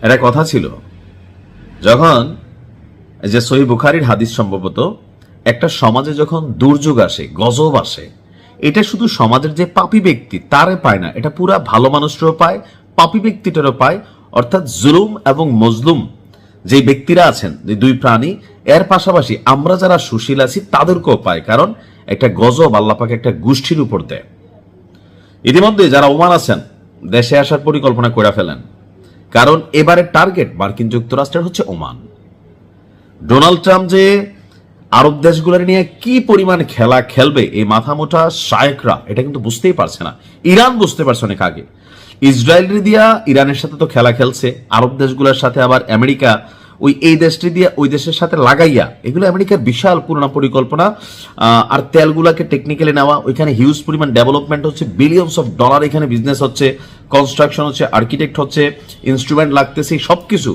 একটা কথা ছিল, যখন এই যে সহিহ বুখারীর হাদিস সম্ভবত, একটা সমাজে যখন দুর্যোগ আসে, গজব আসে, এটা শুধু সমাজের যে পাপী ব্যক্তি তারে পায় না, এটা পুরা ভালো মানুষটারও পায়, পাপী ব্যক্তিটারও পায়। অর্থাৎ জুলুম এবং মজলুম যে ব্যক্তিরা আছেন, যে দুই প্রাণী, এর পাশাপাশি আমরা যারা সুশীল আছি তাদেরকেও পায়। কারণ একটা গজব আল্লাহ পাক একটা গোষ্ঠীর উপর দেয়। ইতিমধ্যে যারা ওমান আছেন দেশে আসার পরিকল্পনা করে ফেলেন, কারণ এবারের টার্গেট মার্কিন যুক্তরাষ্ট্রের হচ্ছে ওমান। ডোনাল্ড ট্রাম্প যে আরব দেশগুলোর নিয়ে কি পরিমাণ খেলা খেলবে, এই মাথামোটা শায়েকরা এটা কিন্তু বুঝতেই পারছে না। ইরান বুঝতে পারছে অনেক আগে। ইসরায়েলের দিয়া ইরানের সাথে তো খেলা খেলছে, আরব দেশগুলোর সাথে আবার আমেরিকা ওই এই দেশটি দিয়ে ওই দেশের সাথে লাগাইয়া, এগুলো আমেরিকার বিশাল পুরোনো পরিকল্পনা। আর তেলগুলাকে টেকনিক্যালি নেওয়া, ওইখানে হিউজ পরিমাণ ডেভেলপমেন্ট হচ্ছে, বিলিয়নস অফ ডলার এখানে বিজনেস হচ্ছে, কনস্ট্রাকশন হচ্ছে, আর্কিটেক্ট হচ্ছে, ইনস্ট্রুমেন্ট লাগতেছে, সবকিছু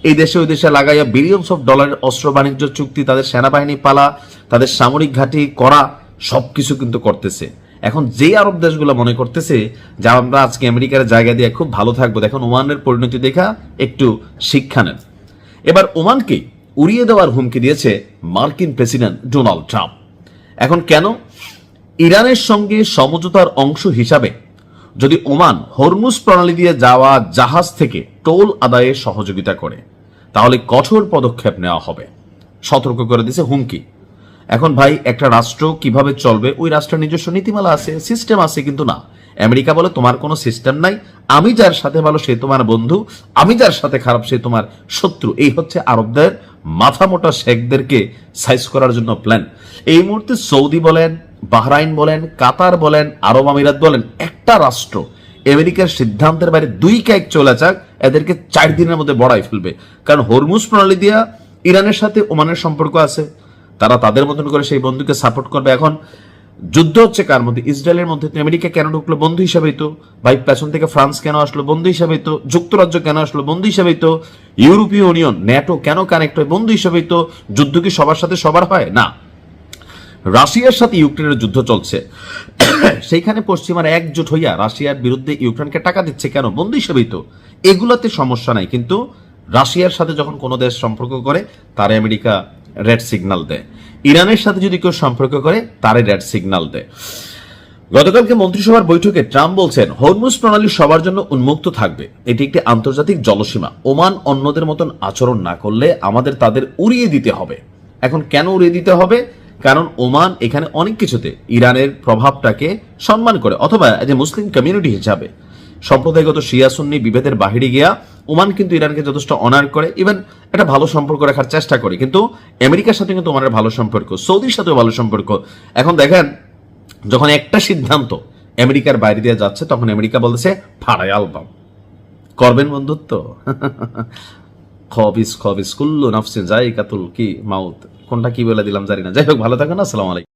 এই দেশে ওই দেশে লাগাইয়া বিলিয়নস অফ ডলারের অস্ত্র বাণিজ্য চুক্তি, তাদের সেনাবাহিনী পালা, তাদের সামরিক ঘাঁটি করা, সবকিছু কিন্তু করতেছে। এখন যে আরব দেশগুলো মনে করতেছে যে আমরা আজকে আমেরিকার জায়গা দিয়ে খুব ভালো থাকবো, দেখুন ওমানের পরিণতি দেখা একটু শিক্ষা নেন। এবার ওমানকে উড়িয়ে দেওয়ার হুমকি দিয়েছে মার্কিন প্রেসিডেন্ট ডোনাল্ড ট্রাম্প। এখন কেন? ইরানের সঙ্গে সমঝোতার অংশ হিসাবে যদি ওমান হরমুজ প্রণালী দিয়ে যাওয়া জাহাজ থেকে টোল আদায়ে সহযোগিতা করে, তাহলে কঠোর পদক্ষেপ নেওয়া হবে, সতর্ক করে দিয়েছে, হুমকি। এখন ভাই, একটা রাষ্ট্র কিভাবে চলবে, ওই রাষ্ট্রের নিজস্ব নীতিমালা আছে, সিস্টেম আছে, কিন্তু না, আমেরিকা বলে তোমার কোনো সিস্টেম নাই, আমি যার সাথে ভালো সে তোমার বন্ধু, আমি যার সাথে খারাপ সে তোমার শত্রু। এই হচ্ছে আরবদের মাথা মোটা শেখদেরকে সাইজ করার জন্য প্ল্যান। এই মুহূর্তে সৌদি বলেন, বাহরাইন বলেন, কাতার বলেন, আরব আমিরাত বলেন, একটা রাষ্ট্র আমেরিকার সিদ্ধান্তের বাইরে দুই ক্যাক চলে যাক, এদেরকে 4 দিনের মধ্যে বড়াই ফেলবে। কারণ হরমুজ প্রণালী দিয়া ইরানের সাথে ওমানের সম্পর্ক আছে, তারা তাদের মতন করে সেই বন্ধুকে সাপোর্ট করবে। এখন যুদ্ধ হচ্ছে কার মধ্যে? ইসরায়েলের মধ্যে। আমেরিকা কেন ঢুকলো? বন্ধু হিসাবেই তো। ভাই, পেছন থেকে ফ্রান্স কেন আসলো? বন্ধু হিসাবেই তো। যুক্তরাজ্য কেন আসলো? বন্ধু হিসাবেই তো। ইউরোপীয় ইউনিয়ন, ন্যাটো কেন কানেক্ট হয়? বন্ধু হিসাবেই তো। যুদ্ধ কি সবার সাথে সবার হয়? না। রাশিয়ার সাথে ইউক্রেনের যুদ্ধ চলছে, সেইখানে পশ্চিমারা একজোট হইয়া রাশিয়ার বিরুদ্ধে ইউক্রেনকে টাকা দিচ্ছে কেন? বন্ধু হিসেবেই তো। এগুলাতে সমস্যা নাই, কিন্তু রাশিয়ার সাথে যখন কোনো দেশ সম্পর্ক করে তারে আমেরিকা রেড সিগন্যাল দেয়। ইরানের সাথে যদি কেউ সম্পর্ক করে তারে রেড সিগন্যাল দেয়। গতকালকে মন্ত্রিসভার বৈঠকে ট্রাম্প বলছেন হরমুজ প্রণালী সবার জন্য উন্মুক্ত থাকবে, এটি একটি আন্তর্জাতিক জলসীমা। ওমান অন্যদের মতন আচরণ না করলে আমাদের তাদের উড়িয়ে দিতে হবে। এখন কেন উড়িয়ে দিতে হবে? কারণ ওমান এখানে অনেক কিছুতে ইরানের প্রভাবটাকে সম্মান করে, অথবা যে মুসলিম কমিউনিটি হিসাবে সম্প্রদায়গত শিয়া সুন্নি বিভেদের বাহিরে গিয়া ওমান কিন্তু ইরানকে যথেষ্ট অনার করে, ইভেন একটা ভালো সম্পর্ক রাখার চেষ্টা করে। কিন্তু আমেরিকার সাথে কিন্তু ওমানের ভালো সম্পর্ক, সৌদির সাথেও ভালো সম্পর্ক। এখন দেখেন, যখন একটা সিদ্ধান্ত আমেরিকার বাইরে দিয়ে যাচ্ছে, তখন আমেরিকা বলছে ফাড়াই আলবাম করবেন বন্ধুত্ব। খবিস খবিস কুল্লু নাফসিন জায়গাতুল কি মাউত, কোনটা কি বলে দিলাম জানি না। যাই হোক, ভালো থাকুন, আসসালামু আলাইকুম।